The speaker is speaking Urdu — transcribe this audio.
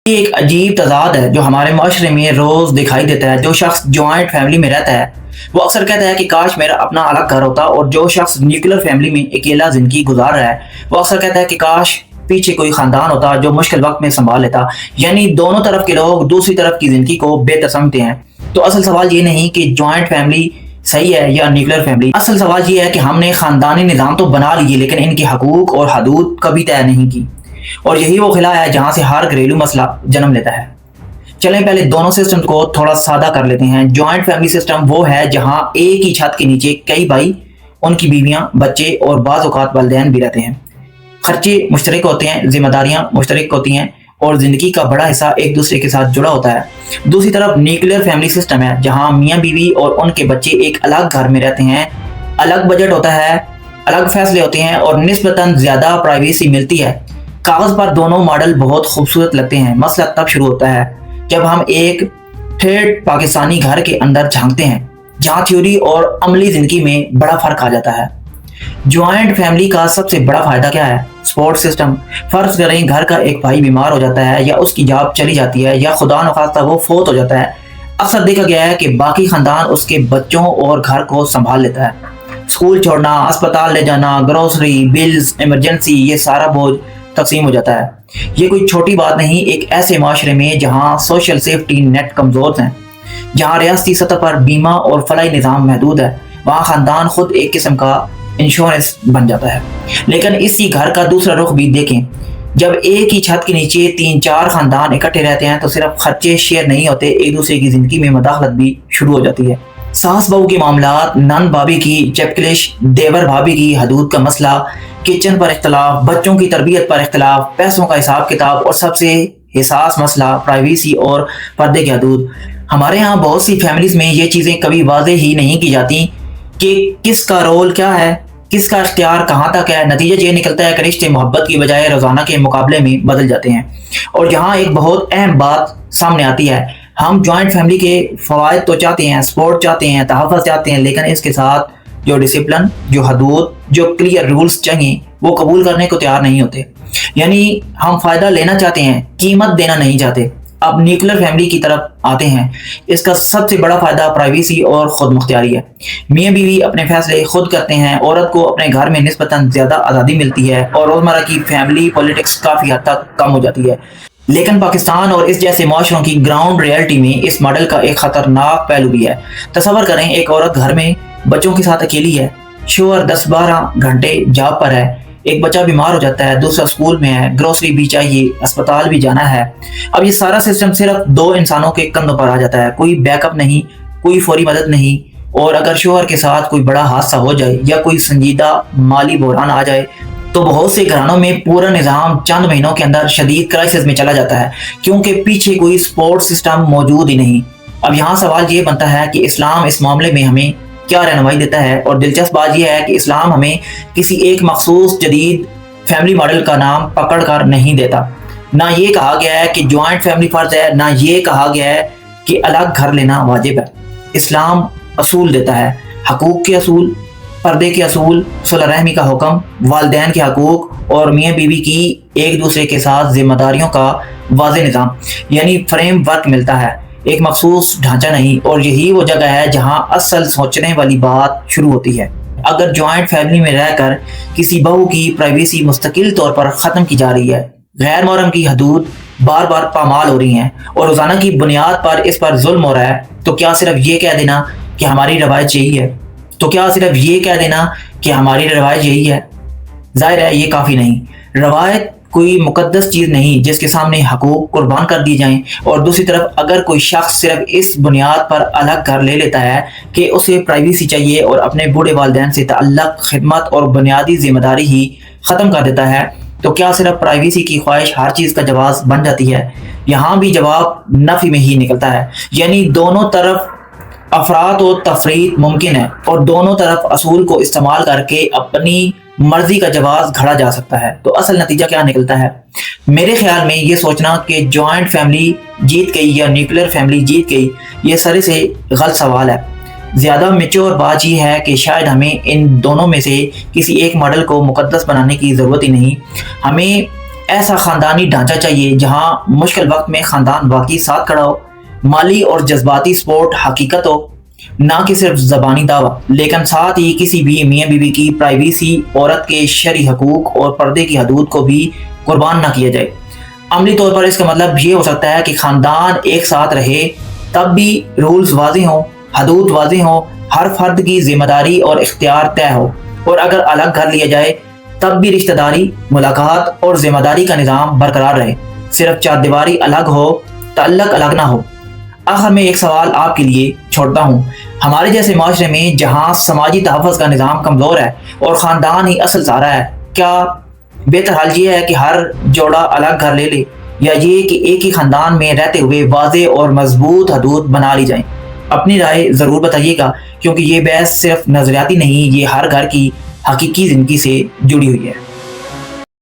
یہ ایک عجیب تضاد ہے جو ہمارے معاشرے میں روز دکھائی دیتا ہے۔ جو شخص جوائنٹ فیملی میں رہتا ہے وہ اکثر کہتا ہے کہ کاش میرا اپنا الگ گھر ہوتا، اور جو شخص نیوکلیر فیملی میں اکیلا زندگی گزار رہا ہے وہ اکثر کہتا ہے کہ کاش پیچھے کوئی خاندان ہوتا جو مشکل وقت میں سنبھال لیتا۔ یعنی دونوں طرف کے لوگ دوسری طرف کی زندگی کو بہتر سمجھتے ہیں۔ تو اصل سوال یہ نہیں کہ جوائنٹ فیملی صحیح ہے یا نیوکلیر فیملی، اصل سوال یہ ہے کہ ہم نے خاندانی نظام تو بنا لیے لیکن ان کے حقوق اور حدود کبھی طے نہیں کی، اور یہی وہ خلا ہے جہاں سے ہر گھریلو مسئلہ جنم لیتا ہے۔ چلیں پہلے دونوں سسٹم کو تھوڑا سادہ کر لیتے ہیں۔ جوائنٹ فیملی سسٹم وہ ہے جہاں ایک ہی چھت کے نیچے کئی بھائی، ان کی بیویاں، بچے اور بعض اوقات والدین بھی رہتے ہیں۔ خرچے مشترک ہوتے ہیں، ذمہ داریاں مشترک ہوتی ہیں، اور زندگی کا بڑا حصہ ایک دوسرے کے ساتھ جڑا ہوتا ہے۔ دوسری طرف نیوکلیر فیملی سسٹم ہے جہاں میاں بیوی اور ان کے بچے ایک الگ گھر میں رہتے ہیں، الگ بجٹ ہوتا ہے، الگ فیصلے ہوتے ہیں اور نسبتاً زیادہ پرائیویسی ملتی ہے۔ کاغذ پر دونوں ماڈل بہت خوبصورت لگتے ہیں، مسئلہ تب شروع ہوتا ہے جب ہم ایک ٹھیٹھ پاکستانی گھر کے اندر جھانکتے ہیں جہاں تھیوری اور عملی زندگی میں بڑا فرق آ جاتا ہے۔ جوائنٹ فیملی کا سب سے بڑا فائدہ کیا ہے؟ Support system. فرض کریں گھر کا ایک بھائی بیمار ہو جاتا ہے، یا اس کی جاب چلی جاتی ہے، یا خدا نخواستہ وہ فوت ہو جاتا ہے، اکثر دیکھا گیا ہے کہ باقی خاندان اس کے بچوں اور گھر کو سنبھال لیتا ہے۔ اسکول چھوڑنا، اسپتال لے جانا، گروسری، بلز، ایمرجنسی، یہ سارا بوجھ تقسیم ہو جاتا ہے۔ یہ کوئی چھوٹی بات نہیں ایک ایسے معاشرے میں جہاں سوشل سیفٹی نیٹ کمزور ہیں، جہاں ریاستی سطح پر بیمہ اور فلاحی نظام محدود ہے، وہاں خاندان خود ایک قسم کا انشورنس بن جاتا ہے۔ لیکن اسی گھر کا دوسرا رخ بھی دیکھیں۔ جب ایک ہی چھت کے نیچے 3-4 خاندان اکٹھے رہتے ہیں تو صرف خرچے شیئر نہیں ہوتے، ایک دوسرے کی زندگی میں مداخلت بھی شروع ہو جاتی ہے۔ ساس بہو کے معاملات، نند بھابھی کی چپکلش، دیور بھابھی کی حدود کا مسئلہ، کچن پر اختلاف، بچوں کی تربیت پر اختلاف، پیسوں کا حساب کتاب، اور سب سے حساس مسئلہ پرائیویسی اور پردے کی حدود۔ ہمارے ہاں بہت سی فیملیز میں یہ چیزیں کبھی واضح ہی نہیں کی جاتی کہ کس کا رول کیا ہے، کس کا اختیار کہاں تک ہے۔ نتیجہ یہ نکلتا ہے کہ رشتے محبت کی بجائے روزانہ کے مقابلے میں بدل جاتے ہیں۔ اور یہاں ایک بہت اہم بات سامنے آتی ہے، ہم جوائنٹ فیملی کے فوائد تو چاہتے ہیں، سپورٹ چاہتے ہیں، تحفظ چاہتے ہیں، لیکن اس کے ساتھ جو ڈسپلن، جو حدود، جو کلیئر رولز چاہیے وہ قبول کرنے کو تیار نہیں ہوتے۔ یعنی ہم فائدہ لینا چاہتے ہیں، قیمت دینا نہیں چاہتے۔ اب نیوکلیر فیملی کی طرف آتے ہیں۔ اس کا سب سے بڑا فائدہ پرائیویسی اور خود مختاری ہے۔ میاں بیوی اپنے فیصلے خود کرتے ہیں، عورت کو اپنے گھر میں نسبتاً زیادہ آزادی ملتی ہے، اور روزمرہ کی فیملی پولیٹکس کافی حد تک کم ہو جاتی ہے۔ لیکن پاکستان اور اس جیسے معاشروں کی گراؤنڈ ریئلٹی میں اس ماڈل کا ایک خطرناک پہلو بھی ہے۔ تصور کریں ایک عورت گھر میں بچوں کے ساتھ اکیلی ہے، شوہر 10-12 گھنٹے جاب پر ہے، ایک بچہ بیمار ہو جاتا ہے، دوسرا اسکول میں ہے، گروسری بھی چاہیے، اسپتال بھی جانا ہے۔ اب یہ سارا سسٹم صرف 2 انسانوں کے کندھوں پر آ جاتا ہے، کوئی بیک اپ نہیں، کوئی فوری مدد نہیں، اور اگر شوہر کے ساتھ کوئی بڑا حادثہ ہو جائے یا کوئی سنجیدہ مالی بحران آ جائے تو بہت سے گھرانوں میں پورا نظام چند مہینوں کے اندر شدید کرائسس میں چلا جاتا ہے، کیونکہ پیچھے کوئی سپورٹ سسٹم موجود ہی نہیں۔ اب یہاں سوال یہ بنتا ہے کہ اسلام اس معاملے میں ہمیں کیا رہنمائی دیتا ہے؟ اور دلچسپ بات یہ ہے کہ اسلام ہمیں کسی ایک مخصوص جدید فیملی ماڈل کا نام پکڑ کر نہیں دیتا۔ نہ یہ کہا گیا ہے کہ جوائنٹ فیملی فرض ہے، نہ یہ کہا گیا ہے کہ الگ گھر لینا واجب ہے۔ اسلام اصول دیتا ہے، حقوق کے اصول، پردے کے اصول، صلح رحمی کا حکم، والدین کے حقوق، اور میاں بیوی کی ایک دوسرے کے ساتھ ذمہ داریوں کا واضح نظام، یعنی فریم ورک ملتا ہے، ایک مخصوص ڈھانچہ نہیں۔ اور یہی وہ جگہ ہے جہاں اصل سوچنے والی بات شروع ہوتی ہے۔ اگر جوائنٹ فیملی میں رہ کر کسی بہو کی پرائیویسی مستقل طور پر ختم کی جا رہی ہے، غیر محرم کی حدود بار بار پامال ہو رہی ہیں، اور روزانہ کی بنیاد پر اس پر ظلم ہو رہا ہے، تو کیا صرف یہ کہہ دینا کہ ہماری روایت یہی ہے؟ ظاہر ہے یہ کافی نہیں۔ روایت کوئی مقدس چیز نہیں جس کے سامنے حقوق قربان کر دی جائیں، اور دوسری طرف اگر کوئی شخص صرف اس بنیاد پر الگ گھر لے لیتا ہے کہ اسے پرائیویسی چاہیے اور اپنے بوڑھے والدین سے تعلق، خدمت اور بنیادی ذمہ داری ہی ختم کر دیتا ہے، تو کیا صرف پرائیویسی کی خواہش ہر چیز کا جواز بن جاتی ہے؟ یہاں بھی جواب نفی میں ہی نکلتا ہے۔ یعنی دونوں طرف افراط و تفریط ممکن ہے، اور دونوں طرف اصول کو استعمال کر کے اپنی مرضی کا جواز گھڑا جا سکتا ہے۔ تو اصل نتیجہ کیا نکلتا ہے؟ میرے خیال میں یہ سوچنا کہ جوائنٹ فیملی جیت گئی یا نیوکلیر فیملی جیت گئی، یہ سرے سے غلط سوال ہے۔ زیادہ میچور بات یہ ہے کہ شاید ہمیں ان دونوں میں سے کسی ایک ماڈل کو مقدس بنانے کی ضرورت ہی نہیں، ہمیں ایسا خاندانی ڈھانچہ چاہیے جہاں مشکل وقت میں خاندان واقعی ساتھ کھڑا ہو، مالی اور جذباتی سپورٹ حقیقت ہو، نہ کہ صرف زبانی دعویٰ، لیکن ساتھ ہی کسی بھی میاں بیوی کی پرائیویسی، عورت کے شرعی حقوق اور پردے کی حدود کو بھی قربان نہ کیا جائے۔ عملی طور پر اس کا مطلب یہ ہو سکتا ہے کہ خاندان ایک ساتھ رہے تب بھی رولز واضح ہوں، حدود واضح ہوں، ہر فرد کی ذمہ داری اور اختیار طے ہو، اور اگر الگ گھر لیا جائے تب بھی رشتہ داری، ملاقات اور ذمہ داری کا نظام برقرار رہے، صرف چار دیواری الگ ہو، تعلق الگ نہ ہو۔ آخر میں ایک سوال آپ کے لیے چھوڑتا ہوں، ہمارے جیسے معاشرے میں جہاں سماجی تحفظ کا نظام کمزور ہے اور خاندان ہی اصل سہارا ہے، کیا بہتر حال یہ ہے کہ ہر جوڑا الگ گھر لے لے، یا یہ کہ ایک ہی خاندان میں رہتے ہوئے واضح اور مضبوط حدود بنا لی جائیں؟ اپنی رائے ضرور بتائیے گا، کیونکہ یہ بحث صرف نظریاتی نہیں، یہ ہر گھر کی حقیقی زندگی سے جڑی ہوئی ہے۔